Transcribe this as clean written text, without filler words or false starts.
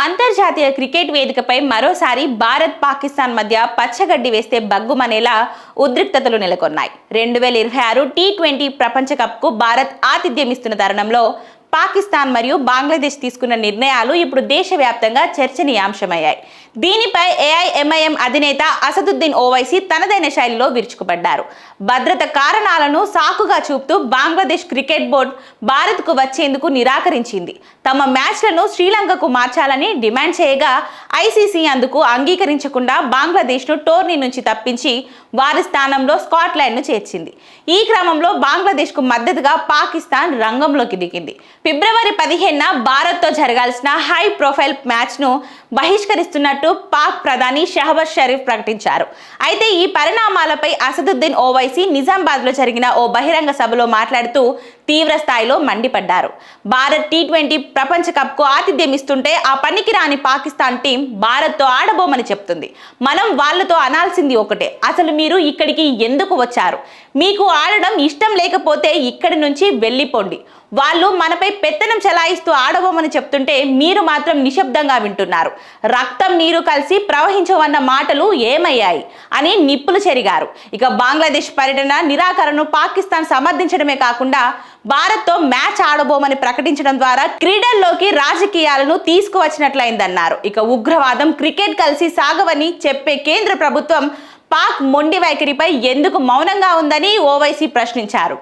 అంతర్జాతీయ క్రికెట్ వేదికపై మరోసారి భారత్ పాకిస్తాన్ మధ్య పచ్చగడ్డి వేస్తే బగ్గుమనేలా ఉద్రిక్తతలు నెలకొన్నాయి. 2026 టీ20 ప్రపంచ కప్కు భారత్ ఆతిథ్యం ఇస్తున్న తరుణంలో పాకిస్తాన్ మరియు బంగ్లాదేశ్ తీసుకున్న నిర్ణయాలు ఇప్పుడు దేశవ్యాప్తంగా చర్చనీయాంశమయ్యాయి. దీనిపై ఏఐఎంఐఎం అధినేత అసదుద్దీన్ ఓవైసీ తనదైన శైలిలో విరుచుకుపడ్డారు. భద్రత కారణాలను సాకుగా చూపుతూ బంగ్లాదేశ్ క్రికెట్ బోర్డు భారత్కు వచ్చేందుకు నిరాకరించింది. తమ మ్యాచ్లను శ్రీలంకకు మార్చాలని డిమాండ్ చేయగా ఐసీసీ అందుకు అంగీకరించకుండా బంగ్లాదేశ్ను టోర్నీ నుంచి తప్పించి వారి స్థానంలో స్కాట్లాండ్ను చేర్చింది. ఈ క్రమంలో బంగ్లాదేశ్కు మద్దతుగా పాకిస్తాన్ రంగంలోకి దిగింది. ఫిబ్రవరి 15న భారత్తో జరగాల్సిన హై ప్రొఫైల్ మ్యాచ్ను బహిష్కరిస్తున్నట్టు పాక్ ప్రధాని షహబాజ్ షరీఫ్ ప్రకటించారు. అయితే ఈ పరిణామాలపై అసదుద్దీన్ ఓవైసీ నిజామాబాద్లో జరిగిన ఓ బహిరంగ సభలో మాట్లాడుతూ తీవ్ర స్థాయిలో మండిపడ్డారు. భారత్ టీ20 ప్రపంచ కప్కు ఆతిథ్యం ఇస్తుంటే ఆ పనికిరాని పాకిస్తాన్ టీం భారత్తో ఆడబోమని చెప్తుంది. మనం వాళ్ళతో అనాల్సింది ఒకటే, అసలు మీరు ఇక్కడికి ఎందుకు వచ్చారు? మీకు ఆడడం ఇష్టం లేకపోతే ఇక్కడి నుంచి వెళ్ళిపోండి. వాళ్ళు మనపై పెత్తనం చెలాయిస్తూ ఆడబోమని చెప్తుంటే మీరు మాత్రం నిశ్శబ్దంగా వింటున్నారు. రక్తం నీరు కలిసి ప్రవహించవన్న మాటలు ఏమయ్యాయి అని నిప్పులు చెరిగారు. ఇక బంగ్లాదేశ్ పర్యటన నిరాకరణను పాకిస్తాన్ సమర్థించడమే కాకుండా భారత్తో మ్యాచ్ ఆడబోమని ప్రకటించడం ద్వారా క్రీడల్లోకి రాజకీయాలను తీసుకువచ్చినట్లయిందన్నారు. ఇక ఉగ్రవాదం క్రికెట్ కలిసి సాగవని చెప్పే కేంద్ర ప్రభుత్వం పాక్ మొండి వైఖరిపై ఎందుకు మౌనంగా ఉందని ఓవైసీ ప్రశ్నించారు.